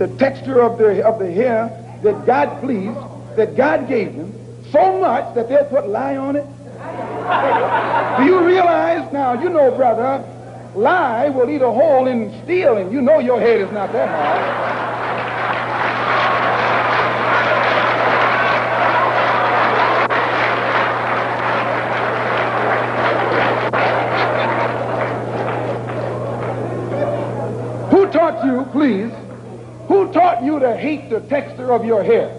the texture of the hair that God pleased, that God gave them, so much that they'll put lye on it? Do you realize now, you know, brother, lye will eat a hole in steel, and you know your head is not that hard. Who taught you, please, who taught you to hate the texture of your hair?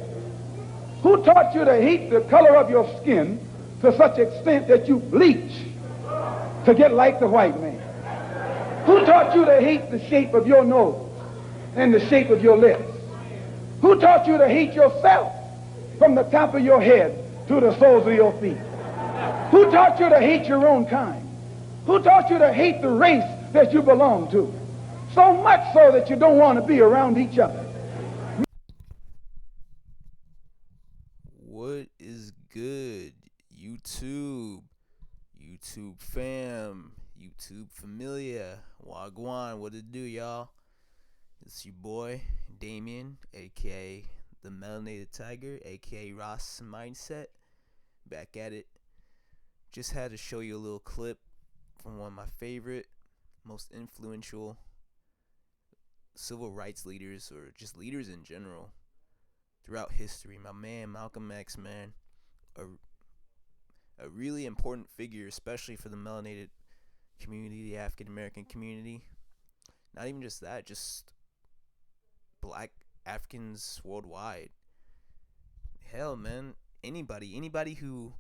Who taught you to hate the color of your skin to such extent that you bleach to get like the white man? Who taught you to hate the shape of your nose and the shape of your lips? Who taught you to hate yourself from the top of your head to the soles of your feet? Who taught you to hate your own kind? Who taught you to hate the race that you belong to? So much so that you don't want to be around each other. What is good, YouTube? YouTube fam, YouTube familia, Wagwan, what it do, y'all? It's your boy, Damien, aka the Melanated Tiger, aka Ross Mindset, back at it. Just had to show you a little clip from one of my favorite, most influential civil rights leaders, or just leaders in general, throughout history. My man, Malcolm X, man, a really important figure, especially for the melanated community, the African American community. Not even just that, just black Africans worldwide. Hell, man, anybody who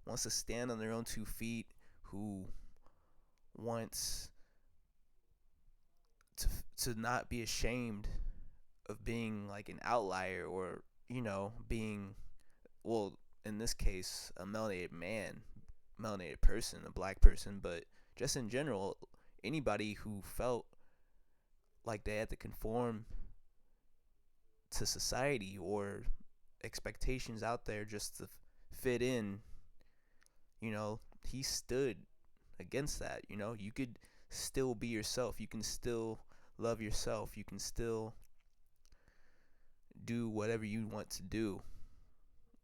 wants to stand on their own 2 feet, who wants to not be ashamed of being like an outlier, or being, well, in this case, a melanated man, melanated person, a black person, but just in general, anybody who felt like they had to conform to society or expectations out there just to fit in, he stood against that. You could still be yourself, you can still love yourself, you can still do whatever you want to do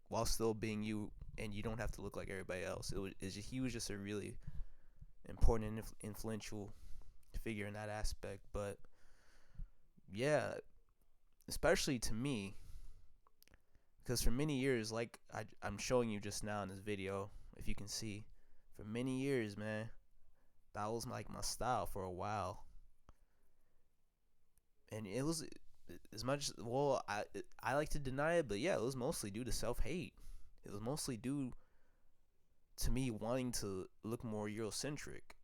while still being you, and you don't have to look like everybody else. He was just a really important and influential figure in that aspect. But yeah, especially to me, because for many years, like I'm showing you just now in this video, if you can see, for many years, man, that was like my style for a while. And it was, as much, well, I like to deny it, but yeah, it was mostly due to self-hate. It was mostly due to me wanting to look more Eurocentric.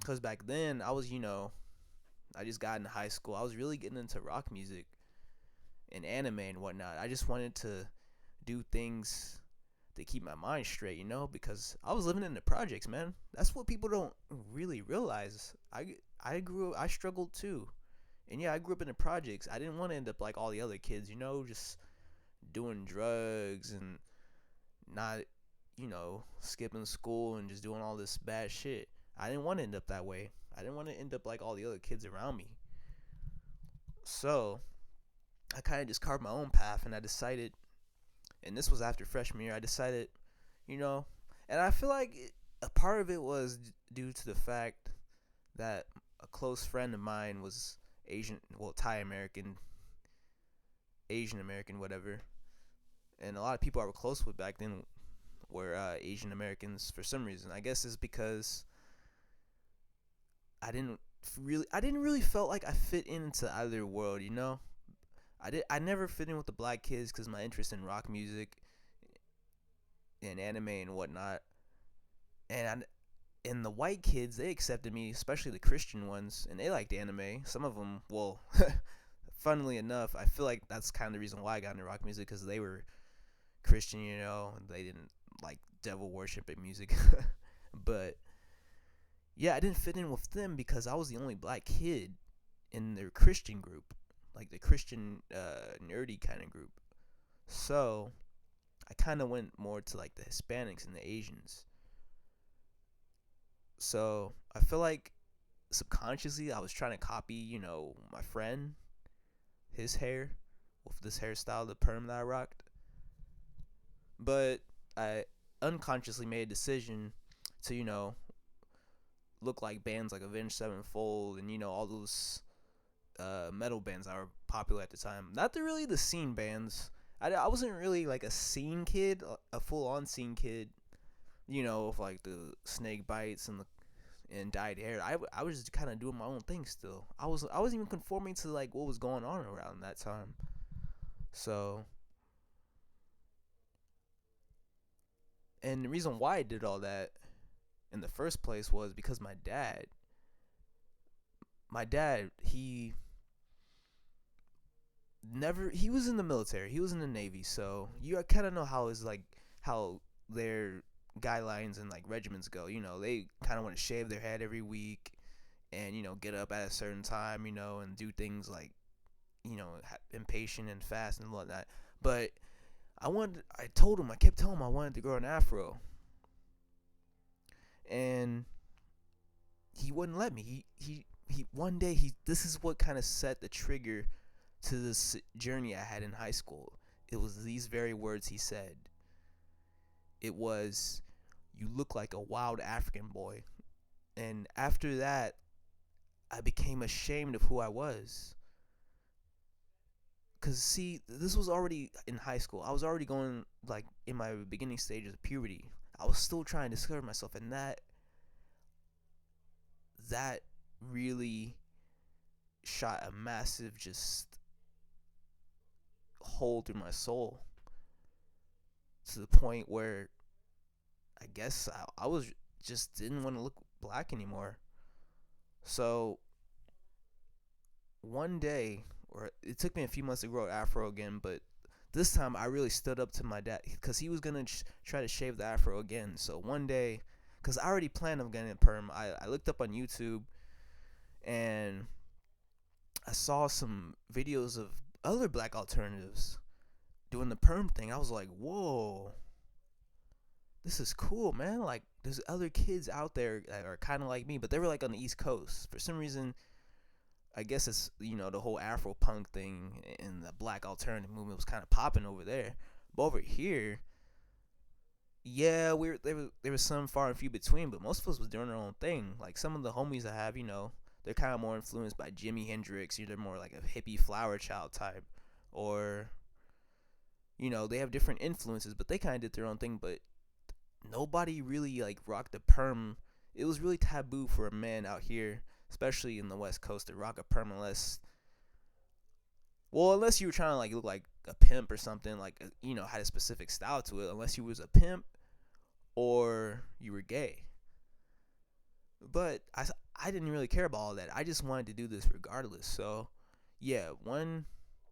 Because back then, I was, I just got into high school. I was really getting into rock music and anime and whatnot. I just wanted to do things to keep my mind straight, because I was living in the projects, man. That's what people don't really realize. I struggled too. And yeah, I grew up in the projects. I didn't want to end up like all the other kids, just doing drugs and not, skipping school and just doing all this bad shit. I didn't want to end up that way. I didn't want to end up like all the other kids around me. So I kind of just carved my own path, and I decided, and this was after freshman year, I decided, and I feel like a part of it was due to the fact that a close friend of mine was Asian, well, Thai American, Asian American, whatever. And a lot of people I were close with back then were Asian Americans for some reason. I guess it's because I didn't really felt like I fit into either world, I never fit in with the black kids because my interest in rock music and anime and whatnot. And the white kids, they accepted me, especially the Christian ones, and they liked anime. Some of them, well, funnily enough, I feel like that's kind of the reason why I got into rock music, because they were Christian, and they didn't like devil worship and music. But yeah, I didn't fit in with them because I was the only black kid in their Christian group, like the Christian nerdy kind of group. So I kind of went more to like the Hispanics and the Asians. So I feel like subconsciously I was trying to copy, my friend, his hair with this hairstyle, the perm that I rocked. But I unconsciously made a decision to, look like bands like Avenged Sevenfold and, all those metal bands that were popular at the time. Not really the scene bands. I wasn't really like a scene kid, a full-on scene kid, with like the snake bites and dyed hair. I was just kind of doing my own thing still. I wasn't even conforming to like what was going on around that time. So, and the reason why I did all that in the first place was because my dad, he was in the military. He was in the Navy, so you kind of know how their guidelines and like regiments go. They kind of want to shave their head every week and get up at a certain time, and do things like impatient and fast and whatnot. But I kept telling him I wanted to grow an afro, and he wouldn't let me. He one day this is what kind of set the trigger to this journey I had in high school. It was these very words he said. It was, "You look like a wild African boy." And after that, I became ashamed of who I was. Cause see, this was already in high school. I was already going like in my beginning stages of puberty. I was still trying to discover myself, and that really shot a massive just hole through my soul, to the point where I guess I was just didn't want to look black anymore. So one day, or it took me a few months to grow an afro again, but this time I really stood up to my dad because he was gonna try to shave the afro again. So one day, because I already planned on getting a perm, I looked up on YouTube and I saw some videos of other black alternatives doing the perm thing. I was like, whoa, this is cool, man. Like, there's other kids out there that are kind of like me, but they were like on the East Coast. For some reason, I guess it's, the whole Afro punk thing and the black alternative movement was kind of popping over there. But over here, yeah, there was some far and few between, but most of us was doing our own thing. Like some of the homies I have, they're kind of more influenced by Jimi Hendrix. They're more like a hippie flower child type, or they have different influences, but they kind of did their own thing. But nobody really like rocked the perm. It was really taboo for a man out here, especially in the West Coast, to rock a perm unless you were trying to like look like a pimp or something, like had a specific style to it. Unless you was a pimp or you were gay. But I didn't really care about all that. I just wanted to do this regardless. So yeah,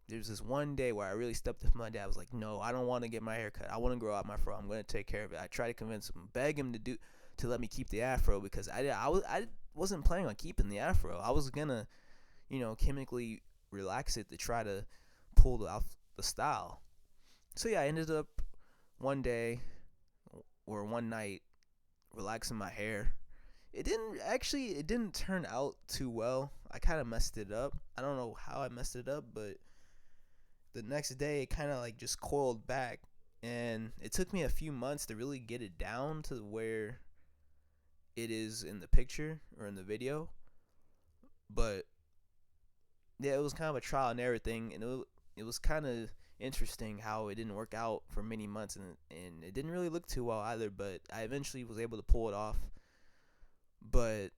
there's this one day where I really stepped up to my dad. I was like, no, I don't want to get my hair cut. I want to grow out my fro. I'm going to take care of it. I tried to convince him, beg him to let me keep the afro, because I wasn't planning on keeping the afro. I was going to, chemically relax it to try to pull off the style. So yeah, I ended up one day or one night relaxing my hair. It didn't turn out too well. I kind of messed it up. I don't know how I messed it up, but the next day it kind of like just coiled back, and it took me a few months to really get it down to where it is in the picture or in the video. But yeah, it was kind of a trial and error thing, and it was kind of interesting how it didn't work out for many months, and it didn't really look too well either, but I eventually was able to pull it off. But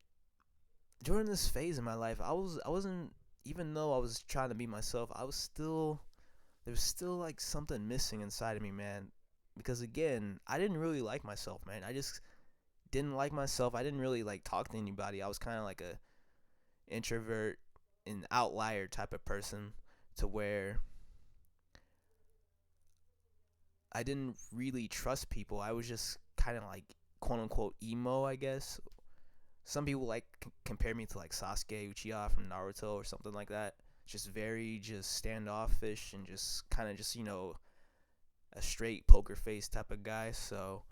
during this phase in my life, I wasn't, even though I was trying to be myself, there was still like something missing inside of me, man. Because again, I didn't really like myself, man. I just didn't like myself. I didn't really like talk to anybody. I was kind of like a introvert, an outlier type of person, to where I didn't really trust people. I was just kind of like quote unquote emo, I guess. Some people like compare me to like Sasuke Uchiha from Naruto or something like that. Just very just standoffish and just kind of just, a straight poker face type of guy. So,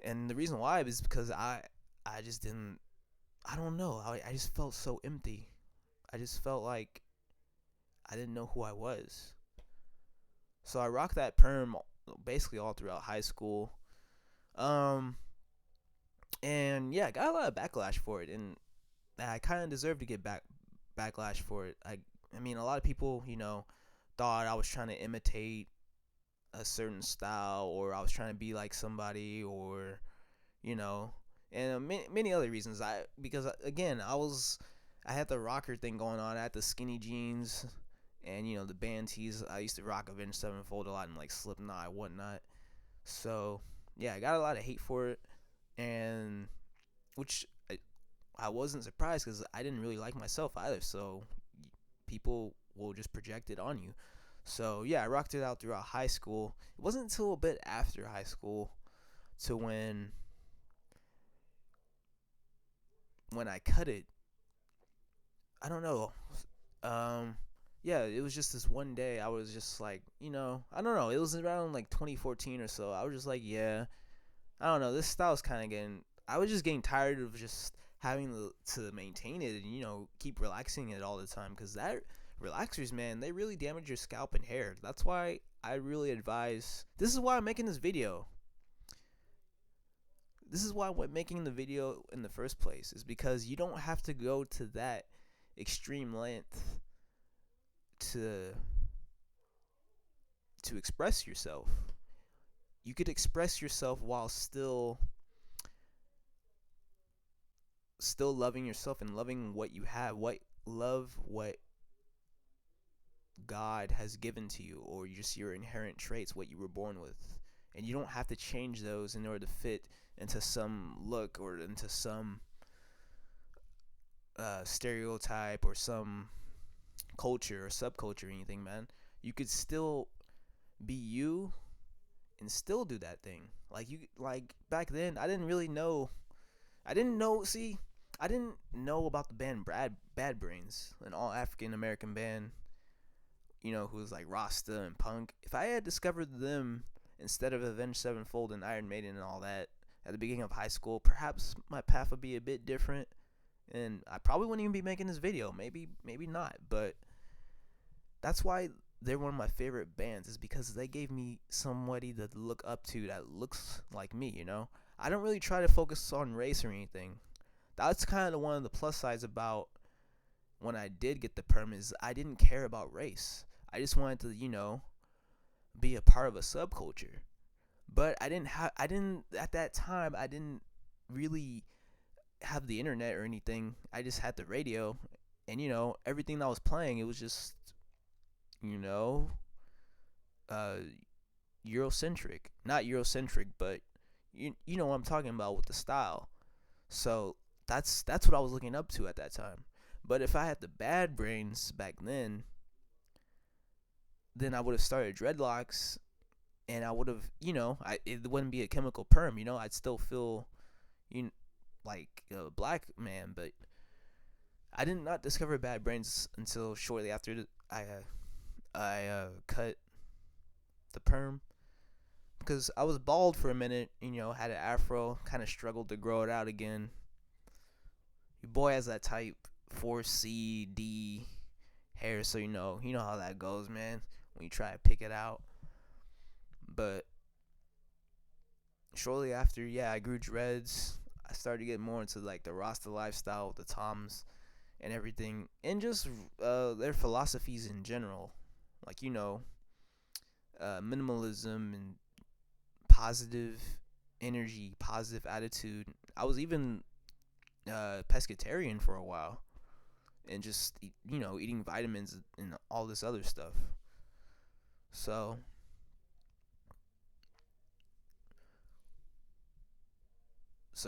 and the reason why is because I just didn't, I don't know. I just felt so empty. I just felt like I didn't know who I was. So I rocked that perm basically all throughout high school. Um, and yeah, I got a lot of backlash for it, and I kind of deserved to get backlash for it. I mean, a lot of people, thought I was trying to imitate a certain style, or I was trying to be like somebody, or you know, and many other reasons. Because again, I had the rocker thing going on. I had the skinny jeans, and the band tees. I used to rock Avenged Sevenfold a lot, and like Slipknot and whatnot. So yeah, I got a lot of hate for it, and which I wasn't surprised because I didn't really like myself either. So people will just project it on you. So yeah, I rocked it out throughout high school. It wasn't until a bit after high school to when I cut it. I don't know. Um, yeah, it was just this one day. I was just like, I don't know. It was around like 2014 or so. I was just like, yeah, I don't know. This style's kind of getting. I was just getting tired of just having to maintain it and keep relaxing it all the time, because that relaxers, man, they really damage your scalp and hair. That's why I really advise. This is why I'm making this video. This is why I'm making the video in the first place, is because you don't have to go to that extreme length to express yourself. You could express yourself while still loving yourself and loving what you have. Love what God has given to you, or just your inherent traits, what you were born with. And you don't have to change those in order to fit into some look or into some stereotype or some culture or subculture or anything, man. You could still be you and still do that thing. Like back then, I didn't know about the band Bad Brains, an all African American band, who was like Rasta and punk. If I had discovered them instead of Avenged Sevenfold and Iron Maiden and all that at the beginning of high school, perhaps my path would be a bit different, and I probably wouldn't even be making this video. Maybe not, but that's why they're one of my favorite bands, is because they gave me somebody to look up to that looks like me, I don't really try to focus on race or anything. That's kind of one of the plus sides about when I did get the perm, is I didn't care about race. I just wanted to, be a part of a subculture. But at that time, I didn't really have the internet or anything. I just had the radio, and everything that was playing, it was just Eurocentric. Not Eurocentric, but you know what I'm talking about with the style. So that's what I was looking up to at that time. But if I had the Bad Brains back then I would have started dreadlocks, and I would have, it wouldn't be a chemical perm, I'd still feel, like a black man. But I did not discover Bad Brains until shortly after I cut the perm, because I was bald for a minute, had an afro, kind of struggled to grow it out again. Your boy has that type 4CD hair, so you know how that goes, man, when you try to pick it out. But shortly after, I grew dreads. I started getting more into like the Rasta lifestyle with the Toms and everything, and just their philosophies in general, like minimalism and positive energy, positive attitude. I was even pescatarian for a while, and just eating vitamins and all this other stuff. So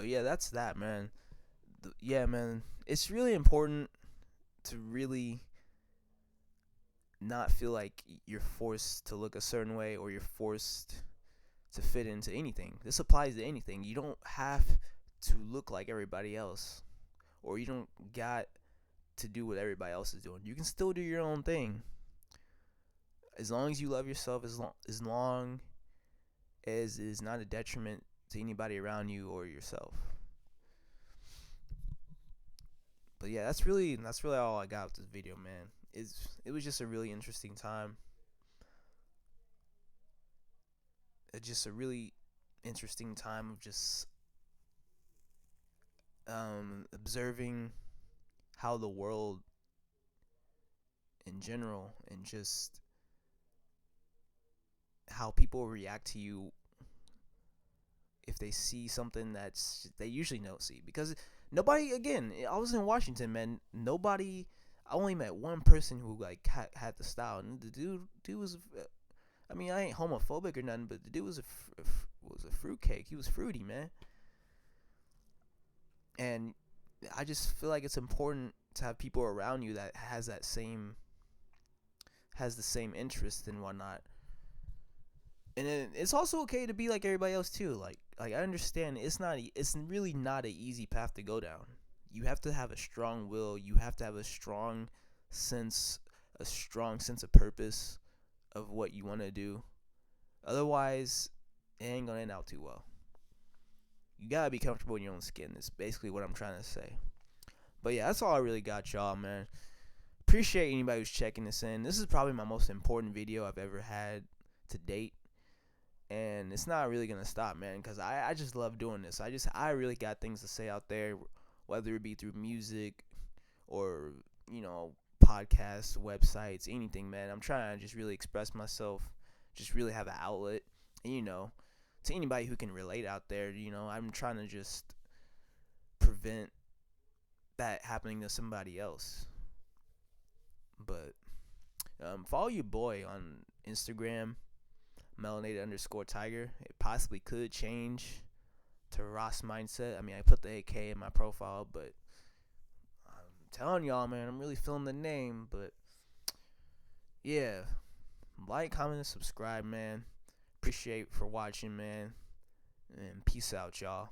yeah, that's that, man. Yeah, man, it's really important to really not feel like you're forced to look a certain way, or you're forced to fit into anything. This applies to anything. You don't have to look like everybody else, or you don't got to do what everybody else is doing. You can still do your own thing, as long as you love yourself, as long as it is not a detriment to anybody around you or yourself. But yeah, that's really all I got with this video, man. it was just a really interesting time. Just a really interesting time of just observing how the world in general, and just how people react to you if they see something that's they usually don't see. Because nobody, again, I was in Washington, man. Nobody. I only met one person who like had the style, and the dude was. I mean, I ain't homophobic or nothing, but the dude was a fruitcake. He was fruity, man. And I just feel like it's important to have people around you that has the same interest and whatnot. And it's also okay to be like everybody else too. Like I understand it's really not an easy path to go down. You have to have a strong will. You have to have a strong sense of purpose of what you want to do. Otherwise, it ain't gonna end out too well. You gotta be comfortable in your own skin. Is basically what I'm trying to say. But yeah, that's all I really got, y'all, man. Appreciate anybody who's checking this in. This is probably my most important video I've ever had to date. And it's not really gonna stop, man, because I just love doing this. I really got things to say out there, whether it be through music or, podcasts, websites, anything, man. I'm trying to just really express myself, just really have an outlet. And, to anybody who can relate out there, I'm trying to just prevent that happening to somebody else. But follow your boy on Instagram, melanated_tiger. It possibly could change to Ross Mindset. I mean, I put the AK in my profile, but I'm telling y'all, man, I'm really feeling the name. But yeah, like, comment, and subscribe, man. Appreciate for watching, man. And peace out, y'all.